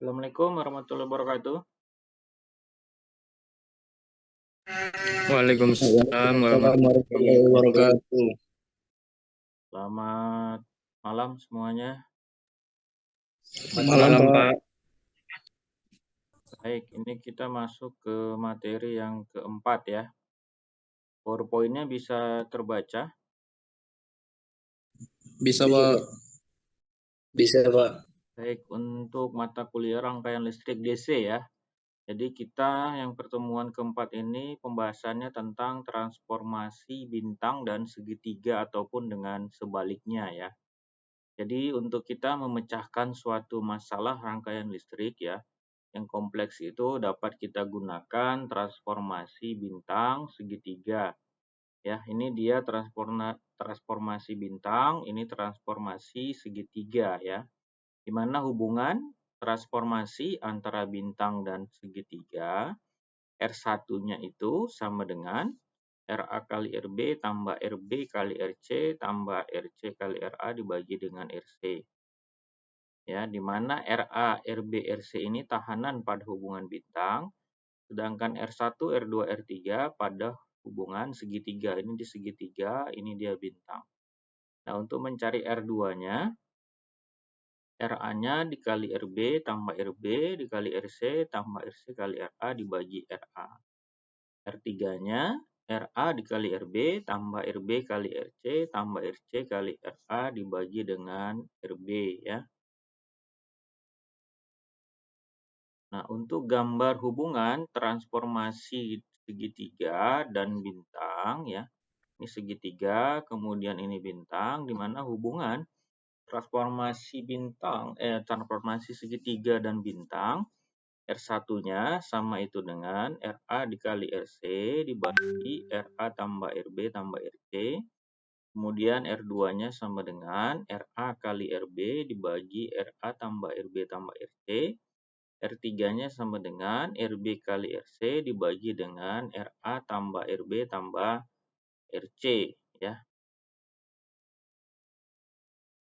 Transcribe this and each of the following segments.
Assalamualaikum warahmatullahi wabarakatuh. Waalaikumsalam warahmatullahi wabarakatuh. Selamat malam semuanya. Malam, Pak. Baik, ini kita masuk ke materi yang keempat ya. PowerPoint-nya bisa terbaca. Bisa, Pak. Bisa, Pak. Baik, untuk mata kuliah rangkaian listrik DC ya. Jadi kita yang pertemuan keempat ini pembahasannya tentang transformasi bintang dan segitiga ataupun dengan sebaliknya ya. Jadi untuk kita memecahkan suatu masalah rangkaian listrik ya, yang kompleks itu dapat kita gunakan transformasi bintang segitiga. Ya, ini dia transformasi bintang, ini transformasi segitiga ya. Di mana hubungan transformasi antara bintang dan segitiga, R1-nya itu sama dengan RA kali RB tambah RB kali RC tambah RC kali RA dibagi dengan RC. Ya, di mana RA, RB, RC ini tahanan pada hubungan bintang, sedangkan R1, R2, R3 pada hubungan segitiga. Ini di segitiga, ini dia bintang. Nah, untuk mencari R2-nya, RA-nya dikali RB tambah RB dikali RC tambah RC kali RA dibagi RA. R3-nya RA dikali RB tambah RB kali RC tambah RC kali RA dibagi dengan RB ya. Nah, untuk gambar hubungan transformasi segitiga dan bintang ya. Ini segitiga, kemudian ini bintang, di mana hubungan transformasi segitiga dan bintang, R1-nya sama itu dengan RA dikali RC dibagi RA tambah RB tambah RC. Kemudian R2-nya sama dengan RA kali RB dibagi RA tambah RB tambah RC. R3-nya sama dengan RB kali RC dibagi dengan RA tambah RB tambah RC ya.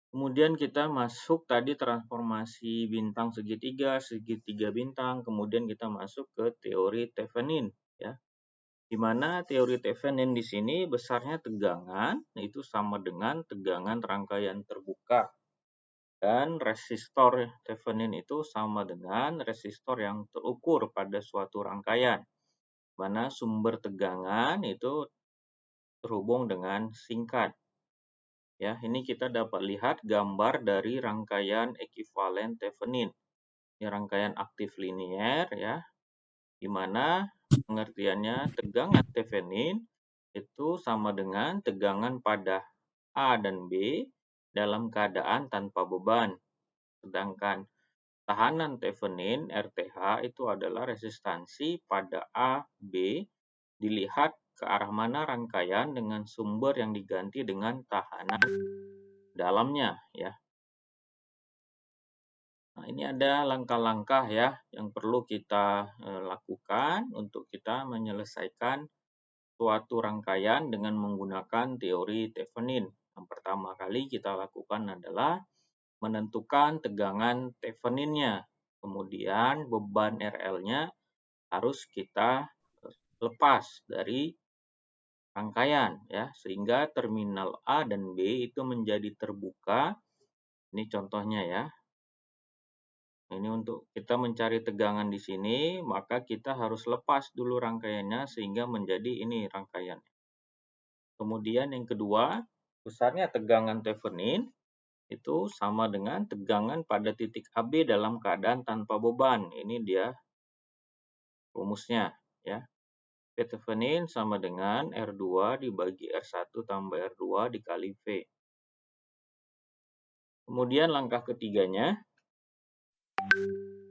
Kemudian kita masuk tadi transformasi bintang segitiga, segitiga bintang, kemudian kita masuk ke teori Thevenin ya. Di mana teori Thevenin di sini besarnya tegangan itu sama dengan tegangan rangkaian terbuka. Dan resistor Thevenin itu sama dengan resistor yang terukur pada suatu rangkaian. Mana sumber tegangan itu terhubung dengan singkat. Ya, ini kita dapat lihat gambar dari rangkaian ekuivalen Thevenin. Ini rangkaian aktif linier ya, di mana pengertiannya tegangan Thevenin itu sama dengan tegangan pada A dan B dalam keadaan tanpa beban. Sedangkan tahanan Thevenin RTH itu adalah resistansi pada A, B dilihat ke arah mana rangkaian dengan sumber yang diganti dengan tahanan dalamnya ya. Nah, ini ada langkah-langkah ya yang perlu kita lakukan untuk kita menyelesaikan suatu rangkaian dengan menggunakan teori Thevenin. Yang pertama kali kita lakukan adalah menentukan tegangan Thevenin-nya. Kemudian beban RL-nya harus kita lepas dari rangkaian ya, sehingga terminal A dan B itu menjadi terbuka. Ini contohnya ya. Ini untuk kita mencari tegangan di sini, maka kita harus lepas dulu rangkaiannya sehingga menjadi ini rangkaian. Kemudian yang kedua, besarnya tegangan Thevenin itu sama dengan tegangan pada titik AB dalam keadaan tanpa beban. Ini dia rumusnya ya. V Thevenin sama dengan R2 dibagi R1 tambah R2 dikali V. Kemudian langkah ketiganya,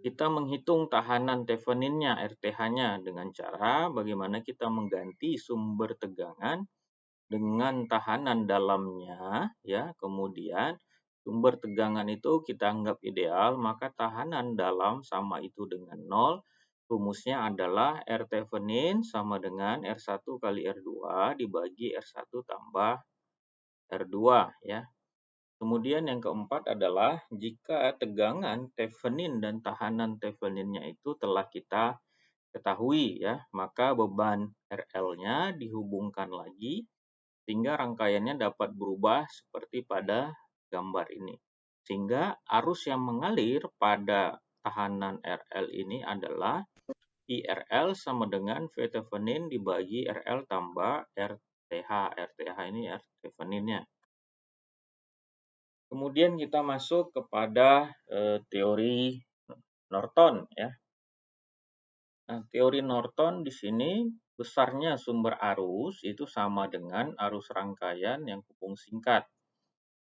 kita menghitung tahanan Thevenin-nya, RTH-nya dengan cara bagaimana kita mengganti sumber tegangan dengan tahanan dalamnya ya. Kemudian sumber tegangan itu kita anggap ideal, maka tahanan dalam sama itu dengan 0. Rumusnya adalah R Thevenin sama dengan R1 kali R2 dibagi R1 tambah R2 ya. Kemudian yang keempat adalah jika tegangan Thevenin dan tahanan Theveninnya itu telah kita ketahui ya, maka beban RL-nya dihubungkan lagi sehingga rangkaiannya dapat berubah seperti pada gambar ini. Sehingga arus yang mengalir pada tahanan RL ini adalah IRL sama dengan V Thevenin dibagi RL tambah RTH. RTH ini R Theveninnya. Kemudian kita masuk kepada teori Norton ya. Nah, teori Norton di sini besarnya sumber arus itu sama dengan arus rangkaian yang hubung singkat.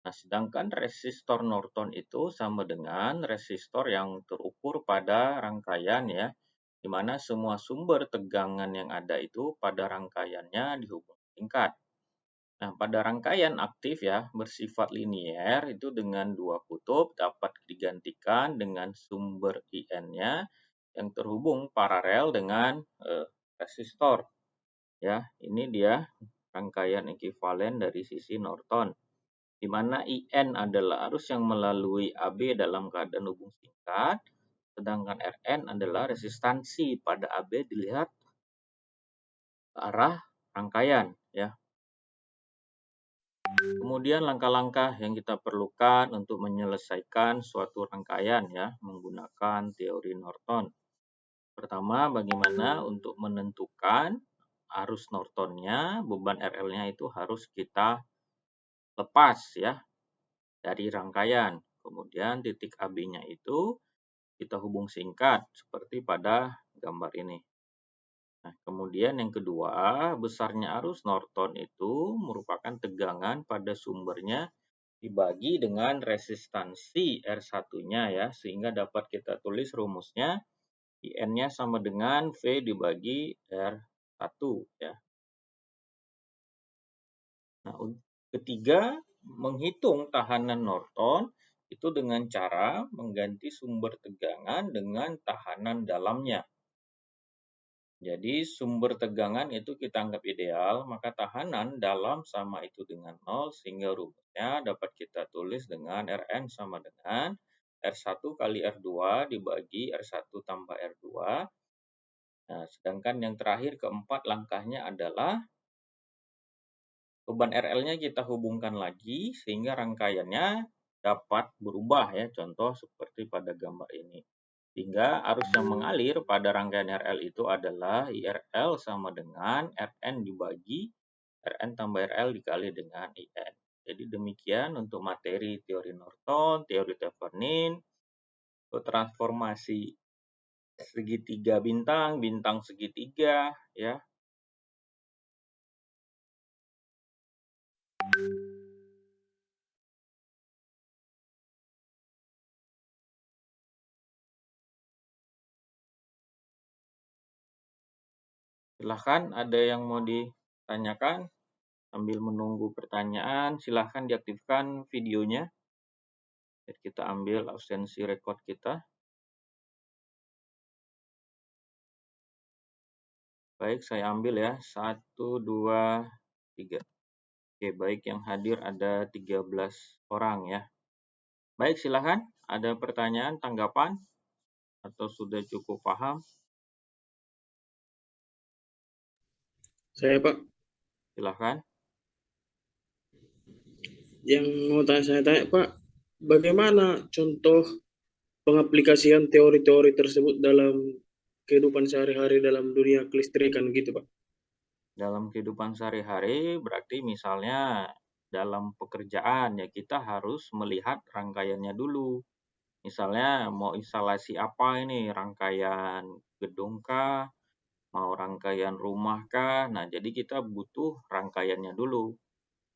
Nah, sedangkan resistor Norton itu sama dengan resistor yang terukur pada rangkaian ya, di mana semua sumber tegangan yang ada itu pada rangkaiannya dihubung singkat. Nah, pada rangkaian aktif ya, bersifat linier itu dengan dua kutub dapat digantikan dengan sumber IN-nya yang terhubung paralel dengan resistor. Ya, ini dia rangkaian ekuivalen dari sisi Norton, di mana IN adalah arus yang melalui AB dalam keadaan hubung singkat, sedangkan RN adalah resistansi pada AB dilihat ke arah rangkaian ya. Kemudian langkah-langkah yang kita perlukan untuk menyelesaikan suatu rangkaian ya menggunakan teori Norton. Pertama, bagaimana untuk menentukan arus Nortonnya, beban RL-nya itu harus kita lepas ya dari rangkaian. Kemudian titik AB-nya itu kita hubung singkat seperti pada gambar ini. Nah, kemudian yang kedua, besarnya arus Norton itu merupakan tegangan pada sumbernya dibagi dengan resistansi R1-nya ya, sehingga dapat kita tulis rumusnya IN-nya sama dengan V dibagi R1 ya. Nah, ketiga, menghitung tahanan Norton itu dengan cara mengganti sumber tegangan dengan tahanan dalamnya. Jadi sumber tegangan itu kita anggap ideal, maka tahanan dalam sama itu dengan 0, sehingga rumusnya dapat kita tulis dengan Rn sama dengan R1 kali R2 dibagi R1 tambah R2. Nah, sedangkan yang terakhir keempat langkahnya adalah beban RL-nya kita hubungkan lagi sehingga rangkaiannya dapat berubah ya, contoh seperti pada gambar ini. Sehingga arus yang mengalir pada rangkaian RL itu adalah IRL sama dengan Rn dibagi Rn tambah RL dikali dengan IN. Jadi demikian untuk materi teori Norton, teori Thevenin, transformasi segitiga bintang, bintang segitiga, ya. Silahkan ada yang mau ditanyakan sambil menunggu pertanyaan, silahkan diaktifkan videonya. Kita ambil absensi record kita. Baik, saya ambil ya. 1, 2, 3. Oke, baik, yang hadir ada 13 orang ya. Baik, silahkan. Ada pertanyaan, tanggapan? Atau sudah cukup paham? Saya, Pak. Silahkan. Yang mau saya tanya, Pak, bagaimana contoh pengaplikasian teori-teori tersebut dalam kehidupan sehari-hari dalam dunia kelistrikan gitu, Pak? Dalam kehidupan sehari-hari berarti misalnya dalam pekerjaan ya kita harus melihat rangkaiannya dulu. Misalnya mau instalasi apa ini, rangkaian gedung kah, mau rangkaian rumah kah. Nah, jadi kita butuh rangkaiannya dulu.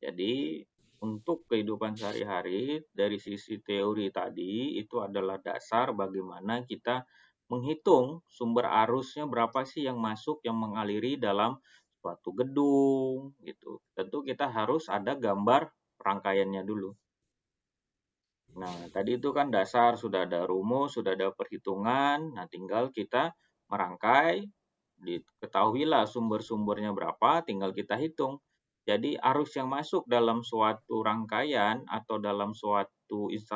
Jadi untuk kehidupan sehari-hari dari sisi teori tadi itu adalah dasar bagaimana kita menghitung sumber arusnya berapa sih yang masuk yang mengaliri dalam suatu gedung gitu. Tentu kita harus ada gambar rangkaiannya dulu. Nah, tadi itu kan dasar sudah ada rumus, sudah ada perhitungan. Nah, tinggal kita merangkai, diketahuilah sumber-sumbernya berapa, tinggal kita hitung. Jadi arus yang masuk dalam suatu rangkaian atau dalam suatu instalasi